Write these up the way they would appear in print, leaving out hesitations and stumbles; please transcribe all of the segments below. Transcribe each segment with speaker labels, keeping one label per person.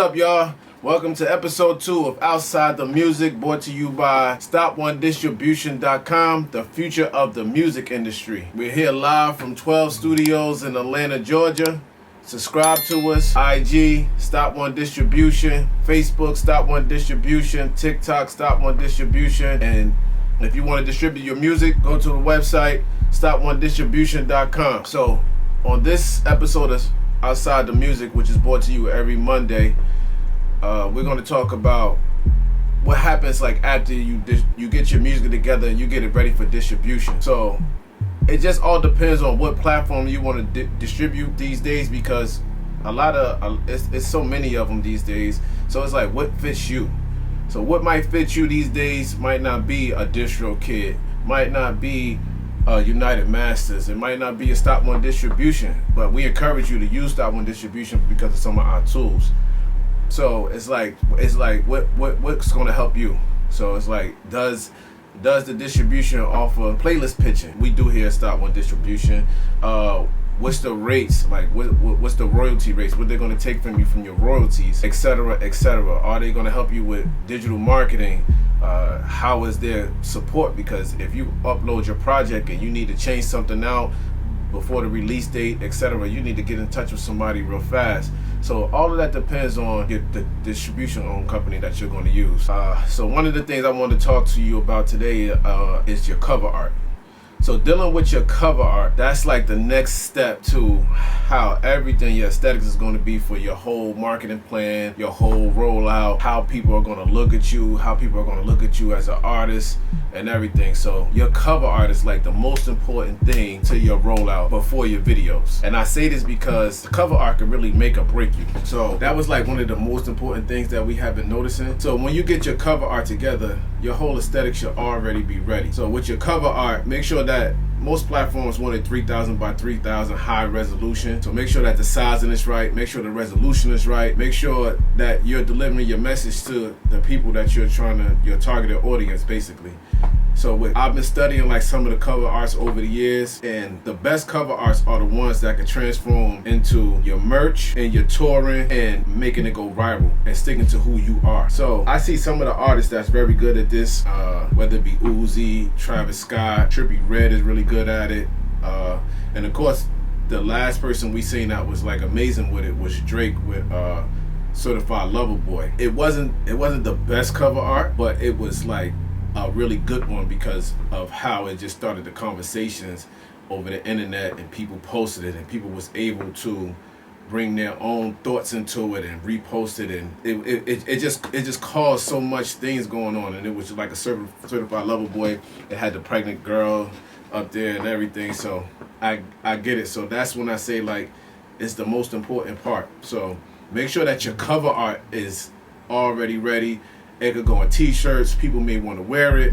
Speaker 1: What's up, y'all? Welcome to episode 2 of Outside the Music, brought to you by StopOneDistribution.com, the future of the music industry. We're here live from 12 studios in Atlanta, Georgia. Subscribe to us, IG, Stop One Distribution, Facebook, Stop One Distribution, TikTok, Stop One Distribution, and if you want to distribute your music, go to the website, StopOneDistribution.com. So, on this episode of Outside the Music, which is brought to you every Monday, we're going to talk about what happens like after you get your music together and you get it ready for distribution. So it just all depends on what platform you want to distribute these days, because a lot of it's so many of them these days. So it's like, what fits you? So what might fit you these days might not be a DistroKid, might not be United Masters, it might not be a Stop One Distribution, but we encourage you to use Stop One Distribution because of some of our tools. So it's like what's going to help you? So it's like, does the distribution offer playlist pitching? We do here at Stop One Distribution. What's the rates? Like what's the royalty rates? What they're going to take from you from your royalties, etc., etc. Are they going to help you with digital marketing? How is their support? Because if you upload your project and you need to change something out before the release date, etc., you need to get in touch with somebody real fast. So all of that depends on the distribution owned company that you're going to use. So one of the things I want to talk to you about today is your cover art. So dealing with your cover art, that's like the next step to how everything, your aesthetics is going to be for your whole marketing plan, your whole rollout, how people are going to look at you, how people are going to look at you as an artist and everything. So your cover art is like the most important thing to your rollout before your videos. And I say this because the cover art can really make or break you. So that was like one of the most important things that we have been noticing. So when you get your cover art together, your whole aesthetic should already be ready. So with your cover art, make sure that most platforms wanted 3000 by 3000 high resolution. So make sure that the sizing is right, make sure the resolution is right, make sure that you're delivering your message to the people that your targeted audience, basically. So I've been studying like some of the cover arts over the years, and the best cover arts are the ones that can transform into your merch and your touring and making it go viral and sticking to who you are. So I see some of the artists that's very good at this, whether it be Uzi, Travis Scott, Trippie Redd is really good at it, and of course the last person we seen that was like amazing with it was Drake with Certified Lover Boy. It wasn't the best cover art, but it was like a really good one because of how it just started the conversations over the internet, and people posted it and people was able to bring their own thoughts into it and repost it, and it just caused so much things going on. And it was like a Certified Lover Boy. It had the pregnant girl up there and everything. So I get it. So that's when I say like it's the most important part. So make sure that your cover art is already ready. It could go on t-shirts. People may want to wear it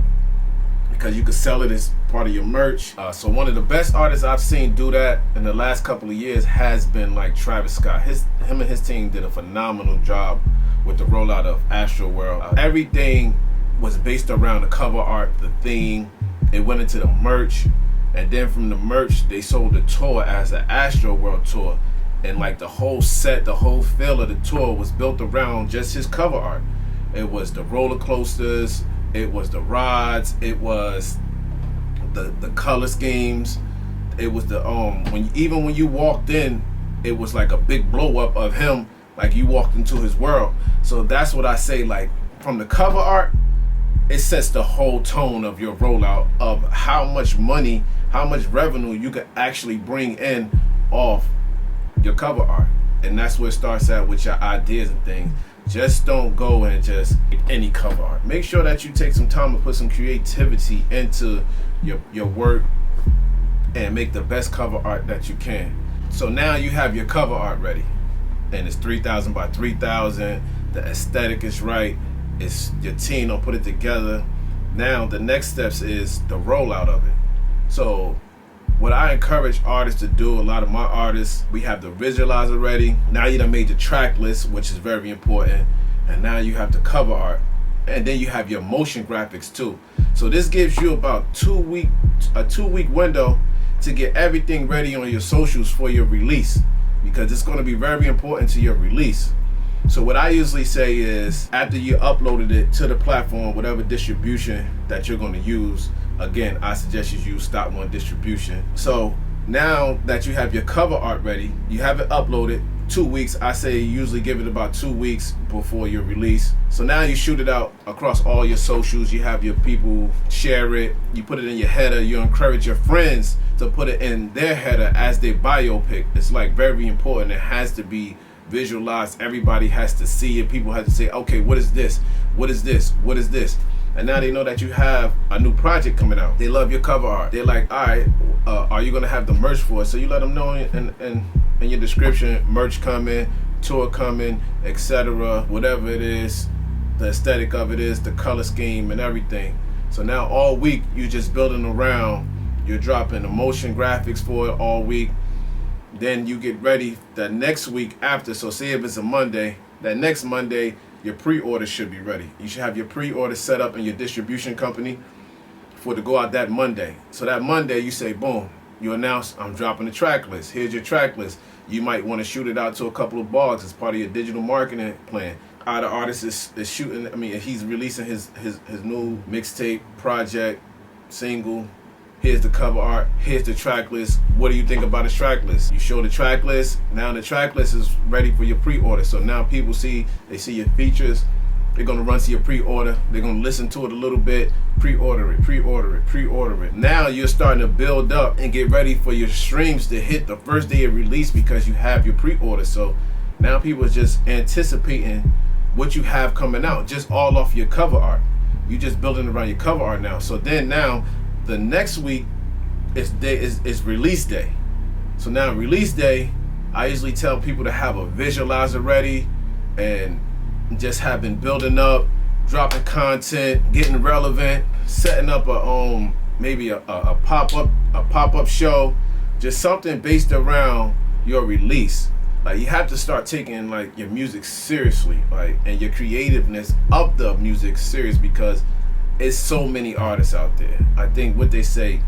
Speaker 1: because you could sell it as part of your merch. So one of the best artists I've seen do that in the last couple of years has been like Travis Scott. Him and his team did a phenomenal job with the rollout of Astroworld. Everything was based around the cover art, the theme. It went into the merch, and then from the merch they sold the tour as the Astroworld tour, and like the whole set, the whole feel of the tour was built around just his cover art. It was the roller coasters, it was the rides, it was the color schemes, it was the when you walked in, it was like a big blow up of him, like you walked into his world. So that's what I say, like from the cover art, it sets the whole tone of your rollout of how much money, how much revenue you can actually bring in off your cover art. And that's where it starts at with your ideas and things. Just don't go and just make any cover art. Make sure that you take some time to put some creativity into your work and make the best cover art that you can. So now you have your cover art ready, and it's 3000 by 3000. The aesthetic is right. It's your team will put it together. Now the next steps is the rollout of it. So what I encourage artists to do, a lot of my artists, we have the visualizer ready. Now you done made the track list, which is very important. And now you have the cover art. And then you have your motion graphics too. So this gives you about a 2-week window to get everything ready on your socials for your release, because it's going to be very important to your release. So what I usually say is, after you uploaded it to the platform, whatever distribution that you're going to use, again, I suggest you use Stop One Distribution. So now that you have your cover art ready, you have it uploaded, 2 weeks. I say usually give it about 2 weeks before your release. So now you shoot it out across all your socials. You have your people share it. You put it in your header. You encourage your friends to put it in their header as their biopic. It's like very important. It has to be visualized. Everybody has to see it. People have to say, okay, what is this? What is this? What is this? And now they know that you have a new project coming out. They love your cover art. They're like, all right, are you gonna have the merch for it? So you let them know in your description, merch coming, tour coming, etc. Whatever it is, the aesthetic of it is, the color scheme and everything. So now all week you're just building around. You're dropping the motion graphics for it all week. Then you get ready the next week after. So say if it's a Monday, that next Monday, your pre-order should be ready. You should have your pre-order set up in your distribution company for it to go out that Monday. So that Monday you say, boom, you announce, I'm dropping the track list. Here's your track list. You might want to shoot it out to a couple of blogs as part of your digital marketing plan. The artist is shooting, he's releasing his new mixtape, project, single. Here's the cover art, here's the track list. What do you think about the track list? You show the track list, now the track list is ready for your pre-order. So now people see your features, they're gonna run to your pre-order, they're gonna listen to it a little bit, pre-order it. Now you're starting to build up and get ready for your streams to hit the first day of release because you have your pre-order. So now people are just anticipating what you have coming out, just all off your cover art. You're just building around your cover art now. So then now, the next week is release day. So now release day, I usually tell people to have a visualizer ready and just have been building up, dropping content, getting relevant, setting up maybe a pop-up show, just something based around your release. Like, you have to start taking like your music seriously, like, and your creativeness of the music serious, because it's so many artists out there. I think what they say,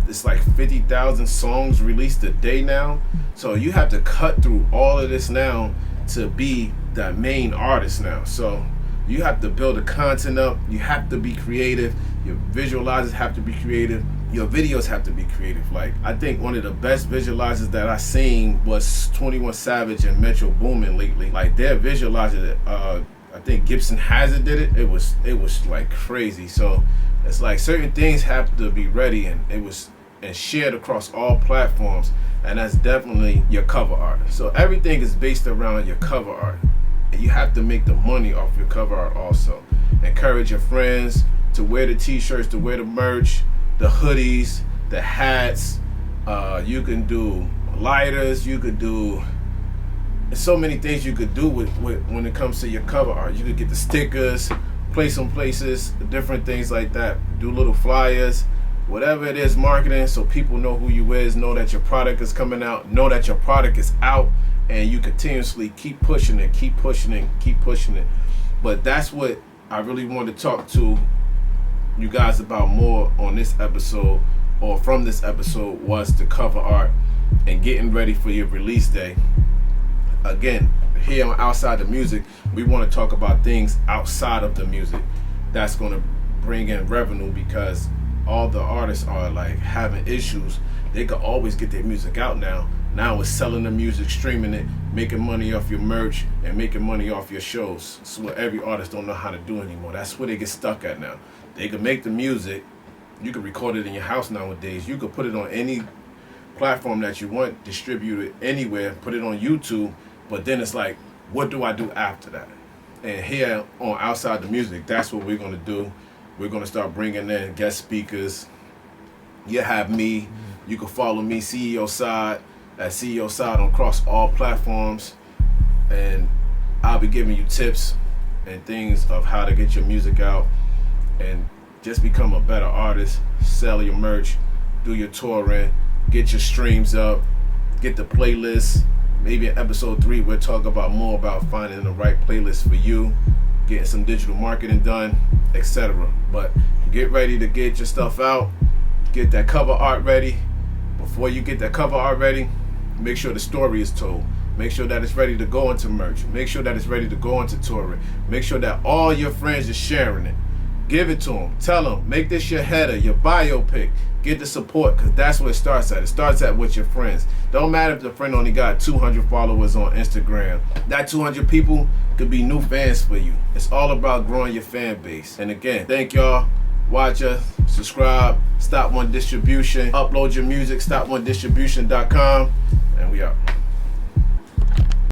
Speaker 1: it's like 50,000 songs released a day now. So you have to cut through all of this now to be that main artist now. So you have to build the content up. You have to be creative. Your visualizers have to be creative. Your videos have to be creative. Like, I think one of the best visualizers that I seen was 21 Savage and Metro Boomin lately. Like, their visualizer, I think Gibson Hazard did it. It was like crazy. So it's like certain things have to be ready and shared across all platforms, and that's definitely your cover art. So everything is based around your cover art. And you have to make the money off your cover art also. Encourage your friends to wear the t-shirts, to wear the merch, the hoodies, the hats. You can do lighters, you could do so many things you could do with when it comes to your cover art. You could get the stickers, place them places, different things like that. Do little flyers, whatever it is, marketing, so people know who you is, know that your product is coming out, know that your product is out, and you continuously keep pushing it. But that's what I really want to talk to you guys about more on this episode, or from this episode, was the cover art and getting ready for your release day. Again, here on Outside the Music, we want to talk about things outside of the music that's going to bring in revenue, because all the artists are like having issues. They could always get their music out now. Now it's selling the music, streaming it, making money off your merch, and making money off your shows. That's what every artist don't know how to do anymore. That's where they get stuck at now. They can make the music. You can record it in your house nowadays. You could put it on any platform that you want, distribute it anywhere, put it on YouTube. But then it's like, what do I do after that? And here on Outside the Music, that's what we're going to do. We're going to start bringing in guest speakers. You have me. You can follow me, CEO Saad, at CEO Saad across all platforms. And I'll be giving you tips and things of how to get your music out and just become a better artist, sell your merch, do your touring, get your streams up, get the playlist. Maybe in episode 3, we'll talk about more about finding the right playlist for you, getting some digital marketing done, etc. But get ready to get your stuff out, get that cover art ready. Before you get that cover art ready, make sure the story is told. Make sure that it's ready to go into merch. Make sure that it's ready to go into touring. Make sure that all your friends are sharing it. Give it to them. Tell them. Make this your header, your bio pic. Get the support, because that's where it starts at. It starts at with your friends. Don't matter if the friend only got 200 followers on Instagram. That 200 people could be new fans for you. It's all about growing your fan base. And again, thank y'all. Watch us, subscribe, Stop One Distribution. Upload your music, stop1distribution.com. And we out.